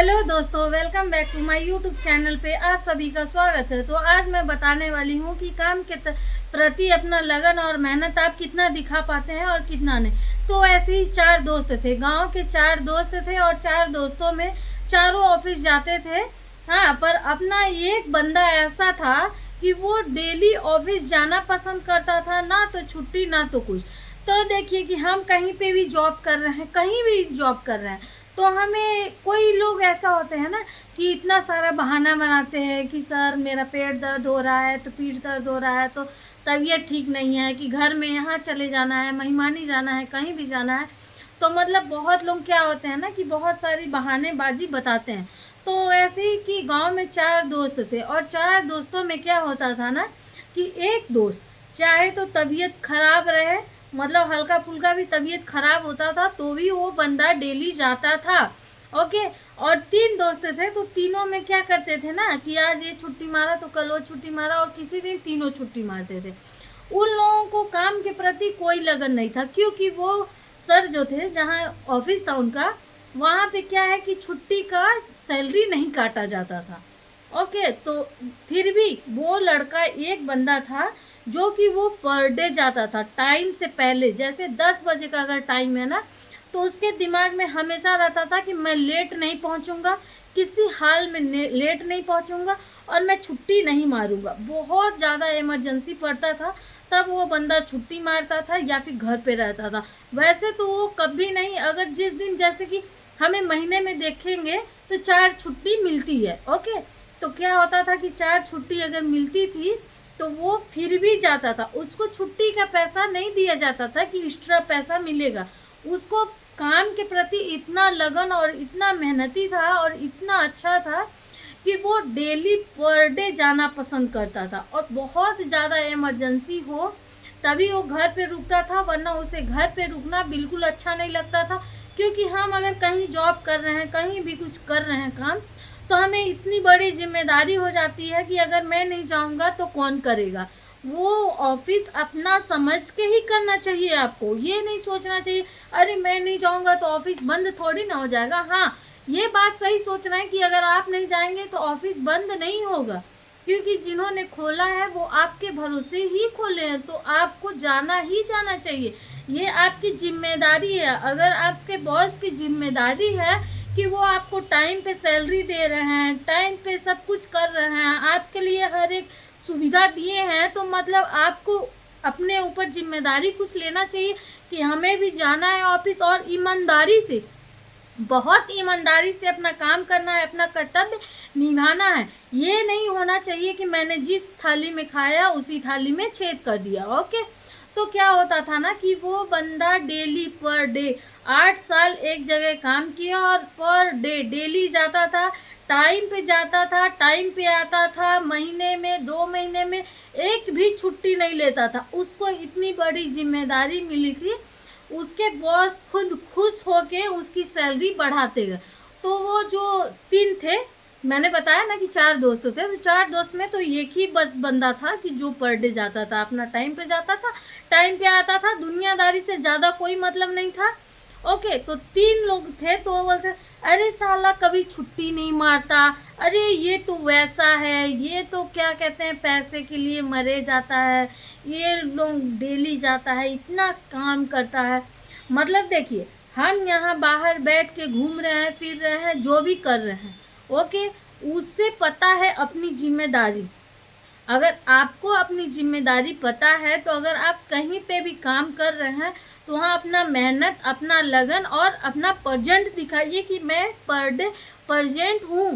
Hello दोस्तों, welcome back to my YouTube channel पे आप सभी का स्वागत है। तो आज मैं बताने वाली हूँ कि काम के प्रति अपना लगन और मेहनत आप कितना दिखा पाते हैं और कितना नहीं। तो ऐसे ही 4 दोस्त थे, गांव के 4 दोस्त थे और 4 दोस्तों में चारों ऑफिस जाते थे। हाँ, पर अपना एक बंदा ऐसा था कि वो डेली ऑफिस जाना पसंद करता था, ना तो छुट्टी ना तो कुछ। तो देखिए कि हम कहीं पे भी जॉब कर रहे हैं, कहीं भी जॉब कर रहे हैं, तो हमें कोई लोग ऐसा होते हैं ना कि इतना सारा बहाना बनाते हैं कि सर मेरा पेट दर्द हो रहा है, तो पीठ दर्द हो रहा है, तो तबीयत ठीक नहीं है, कि घर में यहाँ चले जाना है, मेहमानी जाना है, कहीं भी जाना है। तो मतलब बहुत लोग क्या होते हैं ना कि बहुत सारी बहानेबाजी बताते हैं। तो ऐसे ही कि गांव में 4 दोस्त थे और 4 दोस्तों में क्या होता था ना कि एक दोस्त चाहे तो तबीयत खराब रहे, मतलब हल्का फुल्का भी तबीयत खराब होता था तो भी वो बंदा डेली जाता था। ओके। और 3 दोस्त थे तो तीनों में क्या करते थे ना कि आज ये छुट्टी मारा तो कल वो छुट्टी मारा और किसी दिन तीनों छुट्टी मारते थे। उन लोगों को काम के प्रति कोई लगन नहीं था, क्योंकि वो सर जो थे, जहाँ ऑफिस था उनका, वहाँ पे क्या है कि छुट्टी का सैलरी नहीं काटा जाता था। ओके। तो फिर भी वो लड़का एक बंदा था जो कि वो पर डे जाता था टाइम से पहले। जैसे 10 बजे का अगर टाइम है ना, तो उसके दिमाग में हमेशा रहता था कि मैं लेट नहीं पहुंचूंगा, किसी हाल में लेट नहीं पहुंचूंगा और मैं छुट्टी नहीं मारूंगा। बहुत ज़्यादा इमरजेंसी पड़ता था तब वो बंदा छुट्टी मारता था या फिर घर पे रहता था। वैसे तो वो कभी नहीं, अगर जिस दिन जैसे कि हमें महीने में देखेंगे तो 4 छुट्टी मिलती है। ओके। तो क्या होता था कि 4 छुट्टी अगर मिलती थी तो वो फिर भी जाता था, उसको छुट्टी का पैसा नहीं दिया जाता था कि एक्स्ट्रा पैसा मिलेगा। उसको काम के प्रति इतना लगन और इतना मेहनती था और इतना अच्छा था कि वो डेली पर डे जाना पसंद करता था। और बहुत ज़्यादा इमरजेंसी हो तभी वो घर पे रुकता था, वरना उसे घर पे रुकना बिल्कुल अच्छा नहीं लगता था। क्योंकि हम अगर कहीं जॉब कर रहे हैं, कहीं भी कुछ कर रहे हैं काम, तो हमें इतनी बड़ी जिम्मेदारी हो जाती है कि अगर मैं नहीं जाऊंगा तो कौन करेगा। वो ऑफिस अपना समझ के ही करना चाहिए आपको, ये नहीं सोचना चाहिए अरे मैं नहीं जाऊंगा तो ऑफिस बंद थोड़ी ना हो जाएगा। हाँ, ये बात सही सोचना है कि अगर आप नहीं जाएंगे तो ऑफिस बंद नहीं होगा, क्योंकि जिन्होंने खोला है वो आपके भरोसे ही खोले हैं, तो आपको जाना ही जाना चाहिए। ये आपकी जिम्मेदारी है। अगर आपके बॉस की जिम्मेदारी है कि वो आपको टाइम पे सैलरी दे रहे हैं, टाइम पे सब कुछ कर रहे हैं, आपके लिए हर एक सुविधा दिए हैं, तो मतलब आपको अपने ऊपर जिम्मेदारी कुछ लेना चाहिए कि हमें भी जाना है ऑफिस और ईमानदारी से, बहुत ईमानदारी से अपना काम करना है, अपना कर्तव्य निभाना है। ये नहीं होना चाहिए कि मैंने जिस थाली में खाया उसी थाली में छेद कर दिया। ओके। तो क्या होता था ना कि वो बंदा डेली पर डे 8 साल एक जगह काम किया और पर डे डेली जाता था, टाइम पे जाता था, टाइम पे आता था, महीने में 2 महीने में एक भी छुट्टी नहीं लेता था। उसको इतनी बड़ी जिम्मेदारी मिली थी, उसके बॉस खुद खुश होके उसकी सैलरी बढ़ाते गए। तो वो जो 3 थे, मैंने बताया ना कि 4 दोस्त थे, तो 4 दोस्त में तो एक ही बस बंदा था कि जो पर डे जाता था, अपना टाइम पे जाता था, टाइम पे आता था, दुनियादारी से ज़्यादा कोई मतलब नहीं था। ओके। तो 3 लोग थे तो वो बोलते अरे साला कभी छुट्टी नहीं मारता, अरे ये तो वैसा है, ये तो क्या कहते हैं पैसे के लिए मरे जाता है, ये लोग डेली जाता है, इतना काम करता है। मतलब देखिए, हम यहाँ बाहर बैठ के घूम रहे हैं, फिर रहे हैं, जो भी कर रहे हैं, ओके, उससे पता है अपनी जिम्मेदारी। अगर आपको अपनी जिम्मेदारी पता है तो अगर आप कहीं पे भी काम कर रहे हैं तो वहाँ अपना मेहनत, अपना लगन और अपना प्रेजेंट दिखाइए कि मैं पर डे प्रेजेंट हूँ।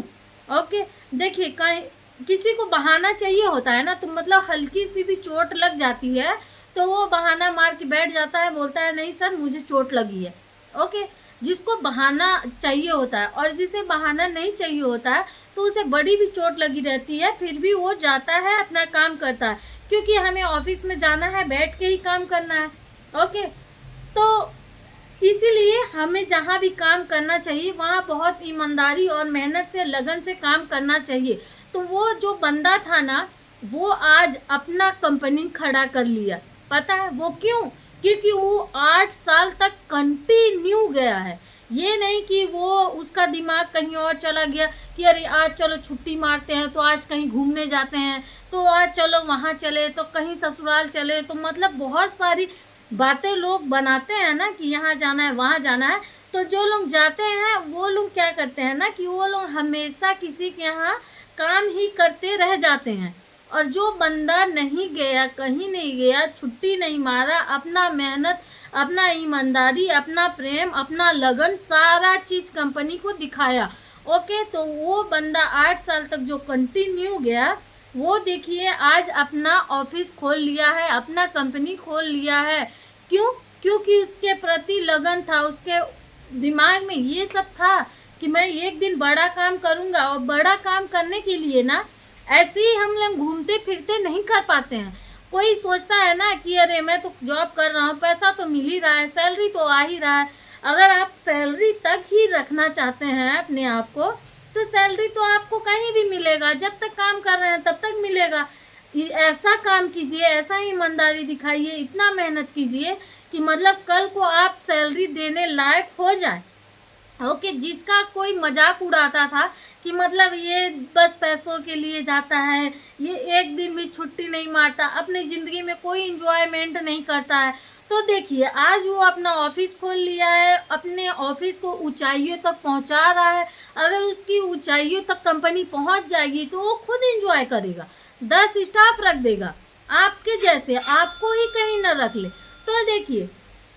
ओके। देखिए, कहीं किसी को बहाना चाहिए होता है ना, तो मतलब हल्की सी भी चोट लग जाती है तो वो बहाना मार के बैठ जाता है, बोलता है नहीं सर मुझे चोट लगी है। ओके। जिसको बहाना चाहिए होता है और जिसे बहाना नहीं चाहिए होता है तो उसे बड़ी भी चोट लगी रहती है, फिर भी वो जाता है, अपना काम करता है, क्योंकि हमें ऑफिस में जाना है, बैठ के ही काम करना है। ओके। तो इसीलिए हमें जहाँ भी काम करना चाहिए वहाँ बहुत ईमानदारी और मेहनत से, लगन से काम करना चाहिए। तो वो जो बंदा था ना, वो आज अपना कंपनी खड़ा कर लिया। पता है वो क्यों? क्योंकि वो 8 साल तक कंटिन्यू गया है। ये नहीं कि वो उसका दिमाग कहीं और चला गया कि अरे आज चलो छुट्टी मारते हैं तो आज कहीं घूमने जाते हैं, तो आज चलो वहाँ चले, तो कहीं ससुराल चले, तो मतलब बहुत सारी बातें लोग बनाते हैं ना कि यहाँ जाना है वहाँ जाना है। तो जो लोग जाते हैं वो लोग क्या करते हैं ना कि वो लोग हमेशा किसी के यहाँ काम ही करते रह जाते हैं। और जो बंदा नहीं गया, कहीं नहीं गया, छुट्टी नहीं मारा, अपना मेहनत, अपना ईमानदारी, अपना प्रेम, अपना लगन, सारा चीज़ कंपनी को दिखाया, ओके, तो वो बंदा 8 साल तक जो कंटिन्यू गया, वो देखिए आज अपना ऑफिस खोल लिया है, अपना कंपनी खोल लिया है। क्यों? क्योंकि उसके प्रति लगन था, उसके दिमाग में ये सब था कि मैं एक दिन बड़ा काम करूँगा। और बड़ा काम करने के लिए ना ऐसे ही हम लोग घूमते फिरते नहीं कर पाते हैं। कोई सोचता है ना कि अरे मैं तो जॉब कर रहा हूँ, पैसा तो मिल ही रहा है, सैलरी तो आ ही रहा है। अगर आप सैलरी तक ही रखना चाहते हैं अपने आप को, तो सैलरी तो आपको कहीं भी मिलेगा, जब तक काम कर रहे हैं तब तक मिलेगा। ऐसा काम कीजिए, ऐसा ईमानदारी दिखाइए, इतना मेहनत कीजिए कि मतलब कल को आप सैलरी देने लायक हो जाए। ओके, जिसका कोई मजाक उड़ाता था कि मतलब ये बस पैसों के लिए जाता है, ये एक दिन भी छुट्टी नहीं मारता, अपनी ज़िंदगी में कोई इंजॉयमेंट नहीं करता है, तो देखिए आज वो अपना ऑफिस खोल लिया है, अपने ऑफिस को ऊंचाइयों तक पहुंचा रहा है। अगर उसकी ऊंचाइयों तक कंपनी पहुंच जाएगी तो वो खुद इंजॉय करेगा, 10 स्टाफ रख देगा आपके जैसे, आपको ही कहीं ना रख ले। तो देखिए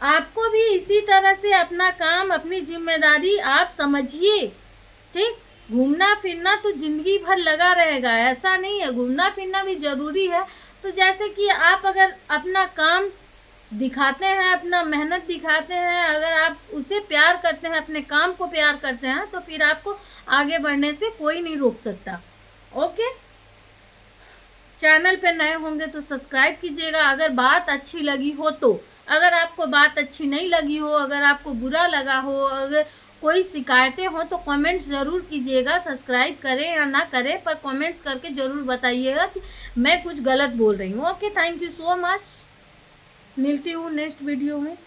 आपको भी इसी तरह से अपना काम, अपनी जिम्मेदारी आप समझिए, ठीक। घूमना फिरना तो जिंदगी भर लगा रहेगा, ऐसा नहीं है, घूमना फिरना भी जरूरी है। तो जैसे कि आप अगर अपना काम दिखाते हैं, अपना मेहनत दिखाते हैं, अगर आप उसे प्यार करते हैं, अपने काम को प्यार करते हैं, तो फिर आपको आगे बढ़ने से कोई नहीं रोक सकता। ओके, चैनल पे नए होंगे तो सब्सक्राइब कीजिएगा अगर बात अच्छी लगी हो तो। अगर आपको बात अच्छी नहीं लगी हो, अगर आपको बुरा लगा हो, अगर कोई शिकायतें हो तो कमेंट्स ज़रूर कीजिएगा। सब्सक्राइब करें या ना करें, पर कमेंट्स करके ज़रूर बताइएगा कि मैं कुछ गलत बोल रही हूँ। Okay, thank you so much. मिलती हूँ नेक्स्ट वीडियो में।